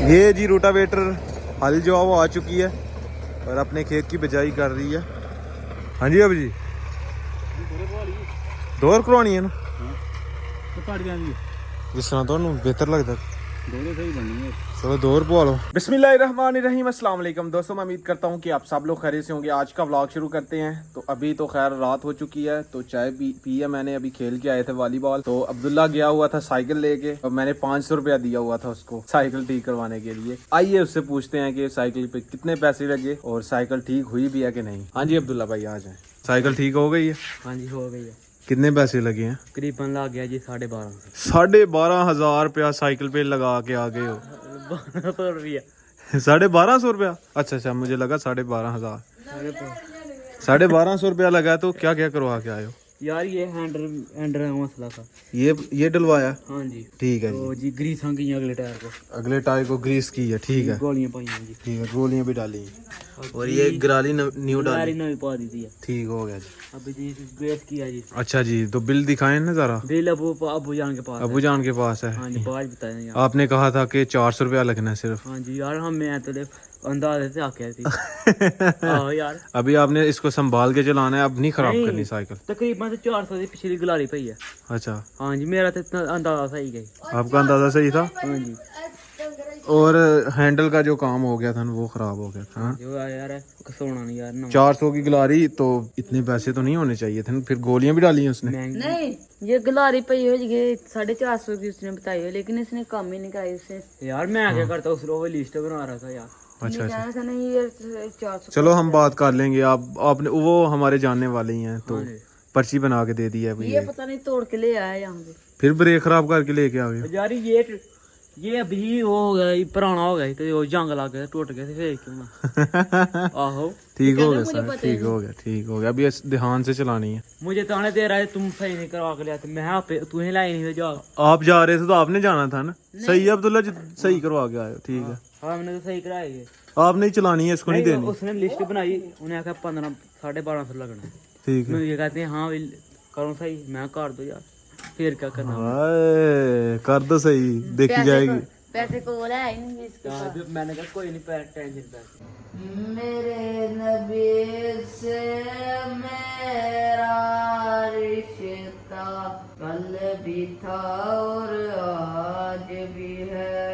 ये जी रोटावेटर हल जो है वो आ चुकी है और अपने खेत की बिजाई कर रही है। हाँ जी अब जी दोर करवानी है ना जिस तरह तो बेहतर लगता है। चलो दौर पवा लो। बिस्मिल्लाहिर्रहमानिर्रहीम, अस्सलाम वालेकुम दोस्तों, मैं उम्मीद करता हूँ कि आप सब लोग खैरियत से होंगे। आज का व्लॉग शुरू करते हैं। तो अभी तो खैर रात हो चुकी है, तो चाय पी है मैंने। अभी खेल के आए थे वॉलीबॉल। तो अब्दुल्ला गया हुआ था साइकिल लेके और मैंने 500 रुपया दिया हुआ था उसको साइकिल ठीक करवाने के लिए। आइए उससे पूछते हैं कि साइकिल पे कितने पैसे लगे और साइकिल ठीक हुई भी है कि नहीं। हाँ जी अब्दुल्ला भाई आ जाए। साइकिल ठीक हो गई है? हाँ जी हो गई है। कितने पैसे लगे हैं? करीबन लग गया जी 12,500। 12,500 रुपया साइकिल पे लगा के आ गए हो? 1200 रुपया। 1250 रुपया? अच्छा, मुझे लगा 12,500। 1250 रुपया लगा। तो क्या क्या करवा के आए हो? यार ये हैंडल का मसला था। ये डलवाया? हाँ जी ठीक है तो जी ग्रीस हम की अगले टायर को। अगले टायर को ग्रीस की है, ठीक है। गोलियां पाई हैं जी। ठीक है, गोलियां भी डाली हैं। और ये गराली न्यू डाली? नवी पा दी थी। ठीक हो गया जी। अभी जी ग्रेस किया जी। अच्छा जी, तो बिल दिखाएं ना जरा। बिल अबू जान के पास। अबू जान के पास है? हाँ जी बाद बताए यार। आपने कहा था कि 400 रुपया लगना है सिर्फ। हाँ जी यार हम मैं तो अंदाजे से आके थी। आहो यार अभी आपने इसको संभाल के चलाना है, अब नहीं खराब नहीं, करनी साइकिल। तकरीबन 400 की पिछली गुलारी पई है। अच्छा हाँ जी मेरा तो इतना अंदाजा सही गई। आपका अंदाजा सही था? हाँ जी और हैंडल का जो काम हो गया था ना वो खराब हो गया था। जो यार सोना नहीं यार ना। 400 की गिलारी तो इतने पैसे तो नहीं होने चाहिए थे ना। फिर गोलियां भी डाली हैं उसने? नहीं ये गिलारी पई हो गई 450 की उसने बताई है, लेकिन इसने कम ही नहीं कराई उसने। यार मैं क्या करता उस रोज लिस्ट बना रहा था यार। अच्छा था नहीं ये 400। चलो हम बात कर लेंगे। आपने वो हमारे जानने वाले ही हैं तो पर्ची बना के दे दी है। ये पता नहीं तोड़ के ले आया यहाँ पे, फिर ब्रेक खराब करके लेके आ गए। यार ये अभी वो हो गया पुराना हो गया तो जंग लग गया टूट गया फिर क्यों ना। आहो ठीक हो गया सर, ठीक हो गया। अभी ध्यान से चलानी है। मुझे तो आने दे रहा है तुम सही नहीं करवा के लिया मैं तुम्हें लाई नहीं जा। आप जा रहे थे तो आपने जाना था ना। सही है अब्दुल्ला जी, सही करवा के आए हो। ठीक है हाँ हमने तो सही कराया ये। आपने ही चलानी है, इसको नहीं देनी। उसने लिस्ट बनाई, उन्हें आखा 1250 लगना। ठीक है ये कहते हैं हाँ करो सही, मैं कर दो यार फिर क्या करना। कर दो सही, देखी जाएगी। पैसे को बोला है नहीं इसके पास। मैंने कहा कोई नहीं टेंशन। मेरे नबी से मेरा रिश्ता कल भी था और आज भी है।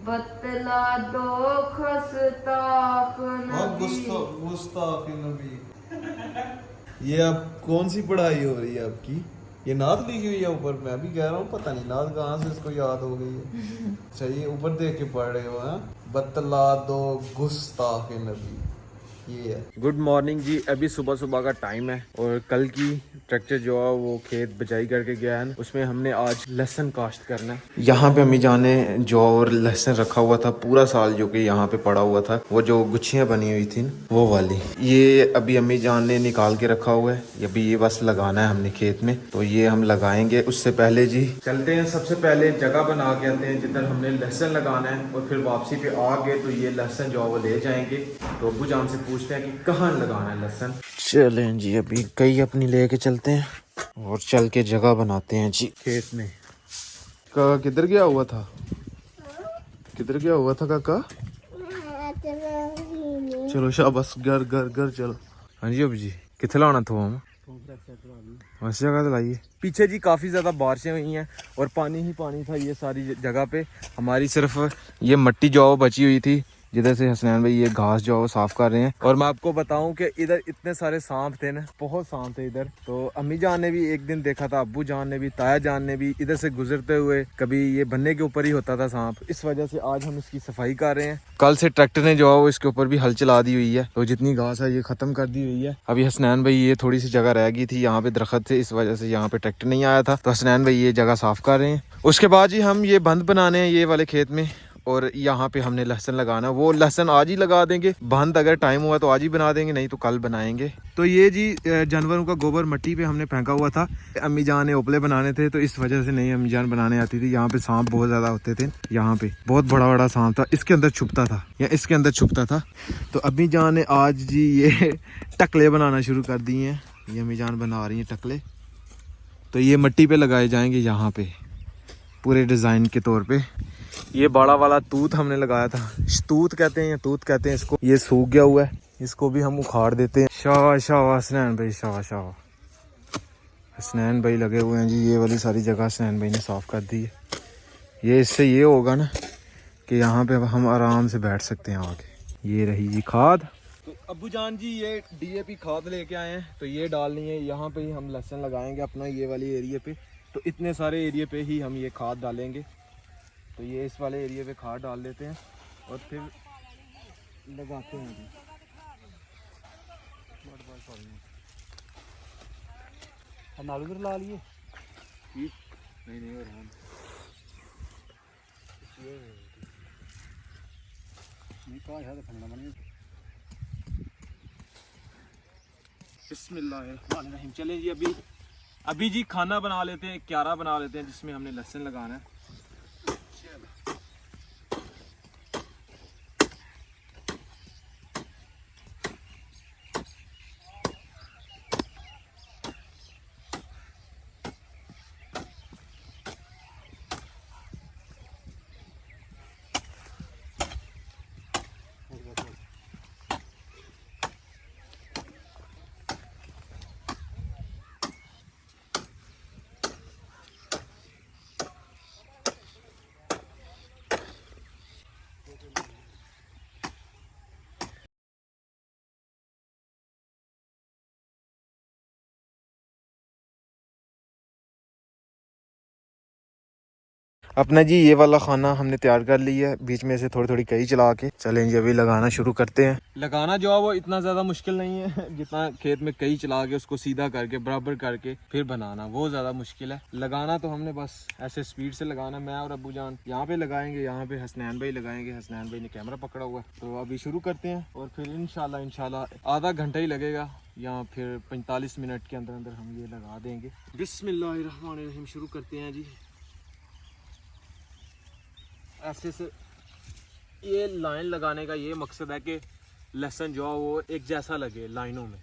बतला दो खस्ताख नबी। ये अब कौन सी पढ़ाई हो रही है आपकी? ये नात लिखी हुई है ऊपर। मैं भी कह रहा हूँ पता नहीं नात कहाँ से इसको याद हो गई है। सही ऊपर देख के पढ़ रहे हो। बतला दो गुस्ताख नबी, ये है। गुड मॉर्निंग जी। अभी सुबह सुबह का टाइम है और कल की ट्रैक्टर जो है वो खेत बिजाई करके गया है। उसमें हमने आज लहसुन काश्त करना है। यहाँ पे अम्मी जान ने जो और लहसुन रखा हुआ था पूरा साल, जो कि यहाँ पे पड़ा हुआ था, वो जो गुच्छियाँ बनी हुई थी वो वाली, ये अभी अम्मी जान ने निकाल के रखा हुआ है। अभी ये बस लगाना है हमने खेत में, तो ये हम लगाएंगे। उससे पहले जी चलते हैं, सबसे पहले जगह बना के आते हैं जिधर हमने लहसुन लगाना है और फिर वापसी पे आ गए तो ये लहसुन जो है वो ले जाएंगे। तो अब्बू जान से पूछते हैं कि कहाँ लगाना है लहसुन। चलें जी अभी कई अपनी लेके चलते हैं और चल के जगह बनाते हैं जी खेत में। काका किधर गया हुआ था? किधर गया हुआ था काका? चलो शाबाश, घर चलो। हाँ जी अब जी किथे लाना था हम? वैसी जगह तो लाइए। पीछे जी काफ़ी ज़्यादा बारिशें हुई हैं और पानी ही पानी था ये सारी जगह पे। हमारी सिर्फ ये मिट्टी जो बची हुई थी जिधर से हसनैन भाई ये घास जो है वो साफ कर रहे हैं। और मैं आपको बताऊं कि इधर इतने सारे सांप थे ना, बहुत सांप थे इधर। तो अम्मी जान ने भी एक दिन देखा था, अब्बू जान ने भी, ताया जान ने भी इधर से गुजरते हुए कभी ये बनने के ऊपर ही होता था सांप। इस वजह से आज हम इसकी सफाई कर रहे हैं। कल से ट्रैक्टर ने जो है वो इसके ऊपर भी हल चला दी हुई है, तो जितनी घास है ये खत्म कर दी हुई है। अभी हसनैन भाई ये थोड़ी सी जगह रह गई थी, यहाँ पे दरख्त थे, इस वजह से यहाँ पे ट्रैक्टर नहीं आया था, तो हसनैन भाई ये जगह साफ कर रहे हैं। उसके बाद जी हम ये बंद बनाने हैं ये वाले खेत में और यहाँ पे हमने लहसुन लगाना। वो लहसुन आज ही लगा देंगे, बंद अगर टाइम हुआ तो आज ही बना देंगे, नहीं तो कल बनाएंगे। तो ये जी जानवरों का गोबर मिट्टी पे हमने फेंका हुआ था। अम्मी जान ने उपले बनाने थे तो इस वजह से नहीं अम्मी जान बनाने आती थी। यहाँ पे सांप बहुत ज्यादा होते थे, यहाँ पे बहुत बड़ा बड़ा सांप था, इसके अंदर छुपता था या इसके अंदर छुपता था। तो अम्मी जान ने आज जी ये टकले बनाना शुरू कर दिए हैं। ये अम्मी जान बना रही है टकले, तो ये मिट्टी पे लगाए जाएंगे यहाँ पे पूरे डिज़ाइन के तौर पे। ये बड़ा वाला तूत हमने लगाया था, शतूत कहते हैं या तूत कहते हैं इसको, ये सूख गया हुआ है, इसको भी हम उखाड़ देते हैं। शाबाश शाबाश हसनैन भाई, शाबाश शाबाश। हसनैन भाई लगे हुए हैं जी, ये वाली सारी जगह हसनैन भाई ने साफ़ कर दी है। ये इससे ये होगा ना कि यहाँ पे हम आराम से बैठ सकते हैं आके। ये रही जी खाद। तो अब्बू जान जी ये DAP खाद लेके आए हैं, तो ये डालनी है यहाँ पे ही हम लहसुन लगाएंगे अपना, ये वाली एरिया पे। तो इतने सारे एरिया पे ही हम ये खाद डालेंगे। तो ये इस वाले एरिया पे खाद डाल देते हैं और फिर लगाते हैं जी। हम आलू ला लिए नहीं हो रहा बिस्मिल्लाहिर्रहमानिर्रहीम। चलें जी अभी जी खाना बना लेते हैं, क्यारा बना लेते हैं जिसमें हमने लहसुन लगाना है। अपना जी ये वाला खाना हमने तैयार कर लिया है, बीच में से थोड़ी थोड़ी कई चला के। चलें जी अभी लगाना शुरू करते हैं। लगाना जो है वो इतना ज़्यादा मुश्किल नहीं है जितना खेत में कई चला के उसको सीधा करके बराबर करके फिर बनाना, वो ज़्यादा मुश्किल है। लगाना तो हमने बस ऐसे स्पीड से लगाना। मैं और अब्बू जान यहाँ पे लगाएंगे, यहाँ पे हसनैन भाई लगाएंगे। हसनैन भाई ने कैमरा पकड़ा हुआ है। तो अभी शुरू करते हैं और फिर इंशाल्लाह आधा घंटा ही लगेगा या फिर 45 मिनट के अंदर अंदर हम ये लगा देंगे। बिस्मिल्लाहिर्रहमानिर्रहीम। शुरू करते हैं जी। ऐसे से ये लाइन लगाने का ये मकसद है कि लहसुन जो है वो एक जैसा लगे लाइनों में।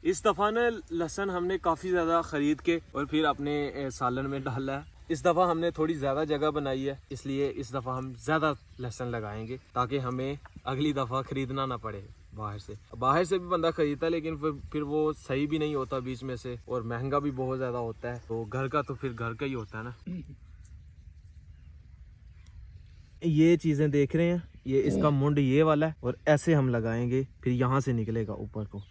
इस दफ़ा ना लहसुन हमने काफ़ी ज़्यादा ख़रीद के और फिर अपने सालन में डाला है। इस दफ़ा हमने थोड़ी ज़्यादा जगह बनाई है, इसलिए इस दफ़ा हम ज़्यादा लहसुन लगाएंगे ताकि हमें अगली दफ़ा ख़रीदना ना पड़े बाहर से भी बंदा खरीदता है, लेकिन फिर वो सही भी नहीं होता बीच में से, और महंगा भी बहुत ज़्यादा होता है। तो घर का तो फिर घर का ही होता है ना। ये चीज़ें देख रहे हैं, ये इसका मुंड ये वाला है और ऐसे हम लगाएंगे, फिर यहाँ से निकलेगा ऊपर को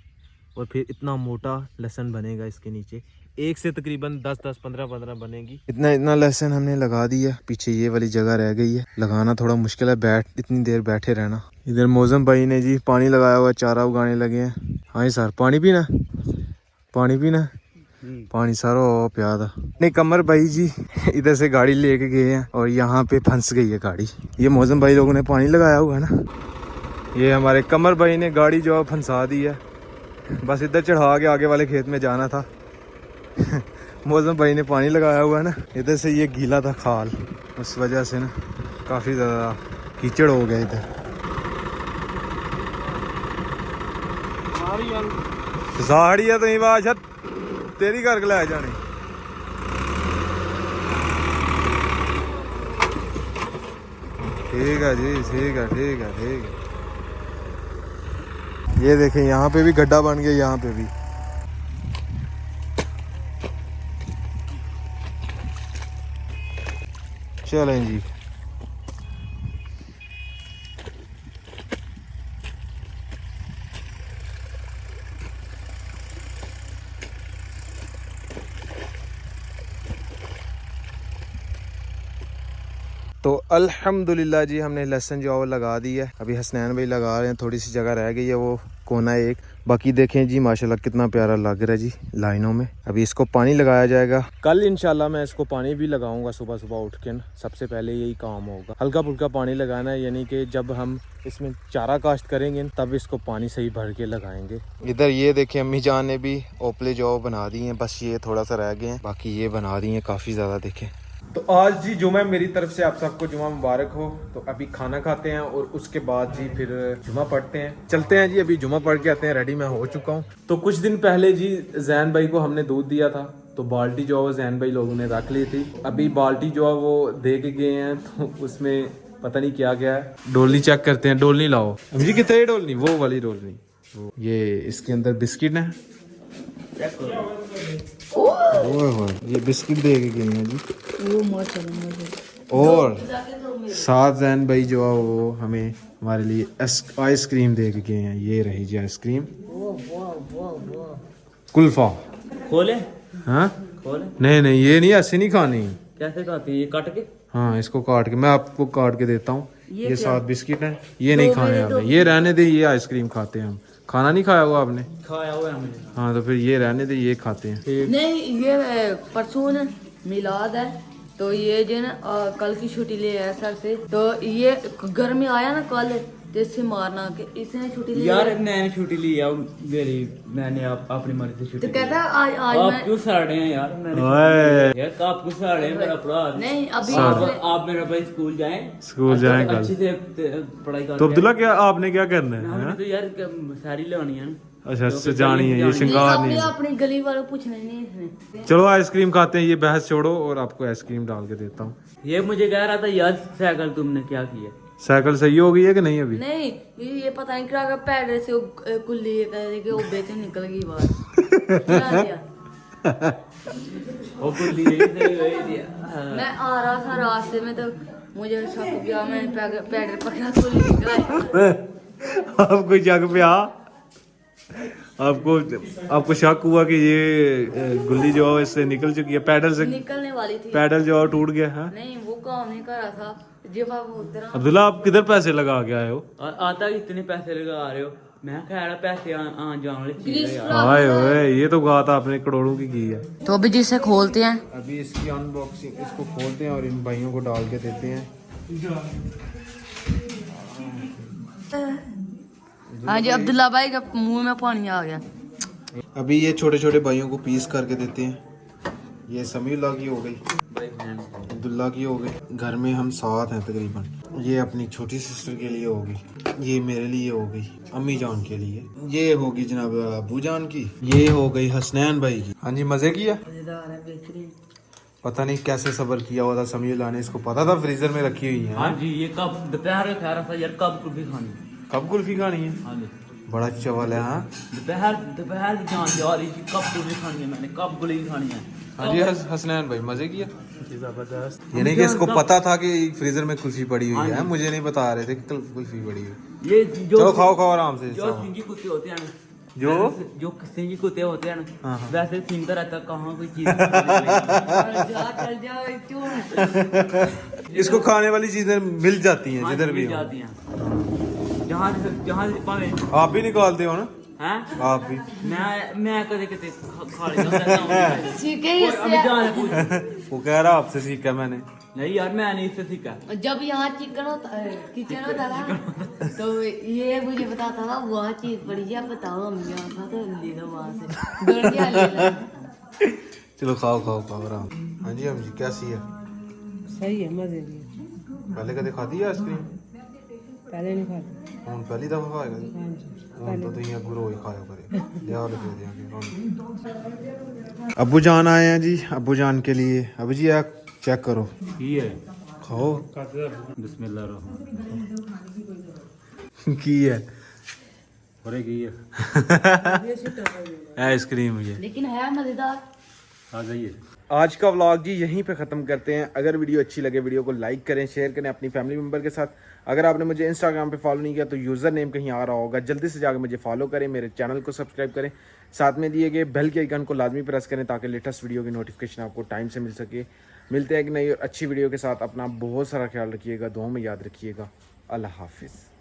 और फिर इतना मोटा लहसुन बनेगा इसके नीचे। एक से तकरीबन 10-10, 15-15 बनेगी। इतना लहसुन हमने लगा दिया। पीछे ये वाली जगह रह गई है, लगाना थोड़ा मुश्किल है, इतनी देर बैठे रहना। इधर मौजम भाई ने जी पानी लगाया हुआ, चारा उगाने लगे हैं। हाँ जी सर, पानी पीना पानी सारा प्या था। नहीं कमर भाई जी इधर से गाड़ी लेके गए हैं और यहाँ पे फंस गई है गाड़ी। ये मौजम भाई लोगों ने पानी लगाया हुआ है ना। ये हमारे कमर भाई ने गाड़ी जो फंसा दी है, बस इधर चढ़ा के आगे वाले खेत में जाना था। मौजम भाई ने पानी लगाया हुआ है ना, इधर से ये गीला था खाल, उस वजह से ना काफ़ी ज़्यादा कीचड़ हो गया इधर। साड़िया तो नहीं बात तेरी घर ले जानी। ठीक है जी, ठीक है। ये देखें यहाँ पे भी गड्ढा बन गया, यहाँ पे भी। चलें जी। तो अल्हम्दुलिल्लाह जी हमने लहसुन जो है वो लगा दी है। अभी हसनैन भाई लगा रहे हैं, थोड़ी सी जगह रह गई है, वो कोना एक। बाकी देखें जी माशाल्लाह कितना प्यारा लग रहा है जी लाइनों में। अभी इसको पानी लगाया जाएगा। कल इंशाल्लाह मैं इसको पानी भी लगाऊंगा सुबह सुबह उठ के ना। सबसे पहले यही काम होगा, हल्का फुल्का पानी लगाना है, यानी कि जब हम इसमें चारा काश्त करेंगे तब इसको पानी सही भर के लगाएंगे। इधर ये देखें अम्मी जान ने भी ओपले जो बना दी हैं, बस ये थोड़ा सा रह गए हैं, बाकी ये बना दी हैं काफ़ी ज़्यादा। देखें तो आज जी जुमा, मेरी तरफ से आप सबको जुमा मुबारक हो। तो अभी खाना खाते हैं और उसके बाद जी फिर जुमा पढ़ते हैं। चलते हैं जी, अभी जुमा पढ़ के आते हैं। रेडी मैं हो चुका हूँ। तो कुछ दिन पहले जी जैन भाई को हमने दूध दिया था, तो बाल्टी जो है वो जैन भाई लोगों ने रख ली थी। अभी बाल्टी जो है वो दे के गए हैं, तो उसमें पता नहीं क्या क्या है। डोलनी चेक करते हैं। डोलनी लाओ जी, कितने डोलनी? वो वाली डोलनी। ये इसके अंदर बिस्किट है। ओए ये बिस्किट दे के गए हैं जी। और साथ जैन भाई जो है वो हमें हमारे लिए आइसक्रीम दे के गए हैं। ये रही जी आइसक्रीम, कुल्फा। खोले हाँ खोले। नहीं नहीं, ये नहीं, ऐसे नहीं खानी। कैसे खाती है ये? काट के? हाँ, इसको काट के मैं आपको काट के देता हूँ। ये 7 बिस्किट हैं, ये नहीं खाने आपने। ये रहने दे, ये आइसक्रीम खाते हैं हम। खाना नहीं खाया हुआ आपने? खाया हुआ है हमने। हाँ तो फिर ये रहने दे, ये खाते हैं। नहीं, ये परसों ना मिलाद है, तो ये जो ना कल की छुट्टी ले आया सर से। तो ये घर में आया ना कल, तो इससे मारना के इसने छुट्टी ली। यार मैंने छुट्टी ली है मेरी, मैंने अपनी मर्जी से छुट्टी तो कहता है आज आप मैं क्यों साड़ रहे हैं यार? मैंने यार आप क्यों साड़ रहे हैं मेरा अपना? नहीं अभी आप मेरा भाई स्कूल जाएं, स्कूल जाएं कल। अच्छे से पढ़ाई करें। तो अब्दुल्ला क्या आपने क्या करना है? हमने तो यार सारी लेनी है। अच्छा, सजानी है, ये श्रृंगार नहीं है। अपनी गली वालों पूछना नहीं इसने। चलो आइसक्रीम खाते हैं। ये बहस छोड़ो और आपको आइसक्रीम डाल के देता हूँ। ये मुझे कह रहा था यार साइकिल तुमने क्या किया? साइकिल सही हो गई है कि नहीं अभी? नहीं, ये पता नहीं क्या पैर से कुल्ली के उबे से निकल गई बाहर। क्या दिया? वो कुल्ली दिया। मैं आ रहा था रास्ते में, तो मुझे शक किया, मैंने पैडल पकड़ा, कुल्ली निकला। आपको जग पे आ, आपको शक हुआ कि ये गुल्ली जो है इससे निकल चुकी है, पैडल से निकलने वाली थी। पैडल जो है टूट गया है। नहीं, वो काम नहीं कर रहा था जब आप उधर अब्दुल्ला, आप किधर पैसे लगा के आए हो? आता इतने पैसे लगा रहे हो? मैं कह रहा पैसे आने जाने वाली चीज है यार। हाय ओए, ये तो बात आपने करोड़ों की है। तो अभी जिसे खोलते हैं, अभी इसकी अनबॉक्सिंग, इसको खोलते हैं और इन भाइयों को डाल के देते हैं। हाँ जी, अब्दुल्ला भाई का मुंह में पानी आ गया। अभी ये छोटे छोटे भाइयों को पीस करके देते हैं। ये समीउल्लाह की हो गई, अब्दुल्ला की हो गई। घर में हम 7 हैं तकरीबन। ये अपनी छोटी सिस्टर के लिए होगी, ये मेरे लिए हो गई, अम्मी जान के लिए। ये होगी जनाब अबू जान की। ये हो गई हसनैन भाई की। हाँ जी, मजे किया? पता नहीं कैसे सब्र किया हुआ था समीउल्लाह ने। इसको पता था फ्रीजर में रखी हुई है। हाँ जी, ये कब दोपहर खा रहा था यार, कब कुल्फी खानी? कब कुल्फी खानी है? हाँ जी, बड़ा चवल है। हाँ दोपहर की जान से आ रही थी, कब कुल्फी खानी है मैंने, कब कुल्फी खानी है। हाँ जी हसनैन भाई, मजे किया? जबरदस्त। ये नहीं कि इसको पता था कि फ्रीजर में कुल्फी पड़ी हुई है, मुझे नहीं बता रहे थे कि कुल्फी पड़ी हुई। ये चलो खाओ खाओ आराम से। जो सिंगी कुत्ते होते हैं ना, जो सिंगी कुत्ते होते हैं ना, वैसे सिंगता रहता, कहाँ कोई चीज इसको खाने वाली चीजें मिल जाती हैं जिधर भी हो। जाती हैं, जहाँ से पावे। आप भी निकालते हो ना? हैं? आप भी? मैं कदे कदे खा लिया। वो कह रहा आपसे सीखा मैंने। नहीं यार, मैं नहीं इससे सीखा। जब यहाँ चिकन होता है, किचन होता था, तो ये मुझे बताता था वहाँ चीज पड़ी है, बताओ हम यहाँ था तो ले लो वहाँ से, दौड़ के ले लो। चलो खाओ खाओ खाओ आराम। हाँ जी, हम जी कैसी है? सही है, मजे की। पहले कदे खाधी है आइसक्रीम? पहले नहीं खाते। ਹੁਣ ਪਹਿਲੀ ਦਫਾ ਖਾਏਗਾ ਜੀ? हाँ जी, ਹੁਣ ਤਾਂ ਤੁਸੀਂ ਅੱਗੋਂ ਰੋਜ਼ ਖਾਇਆ ਕਰੇ। ਲਿਆ ਲਗੇ ਦਿਆਂਗੇ। अब्बू जान आए हैं जी, अब्बू जान के लिए। अबू जी आप चेक करो, ये खाओ। बिस्मिल्लाह की है? और की है आइसक्रीम ये। लेकिन है मजेदार। आ गई है। आज का व्लॉग जी यहीं पे ख़त्म करते हैं। अगर वीडियो अच्छी लगे वीडियो को लाइक करें, शेयर करें अपनी फैमिली मेम्बर के साथ। अगर आपने मुझे इंस्टाग्राम पे फॉलो नहीं किया तो यूज़र नेम कहीं आ रहा होगा, जल्दी से जाकर मुझे फॉलो करें, मेरे चैनल को सब्सक्राइब करें, साथ में दिए गए बेल के आइकन को लाजमी प्रेस करें ताकि लेटेस्ट वीडियो की नोटिफिकेशन आपको टाइम से मिल सके। मिलते हैं एक नई और अच्छी वीडियो के साथ। अपना बहुत सारा ख्याल रखिएगा, दुआओं में याद रखिएगा। अल्लाह हाफिज़।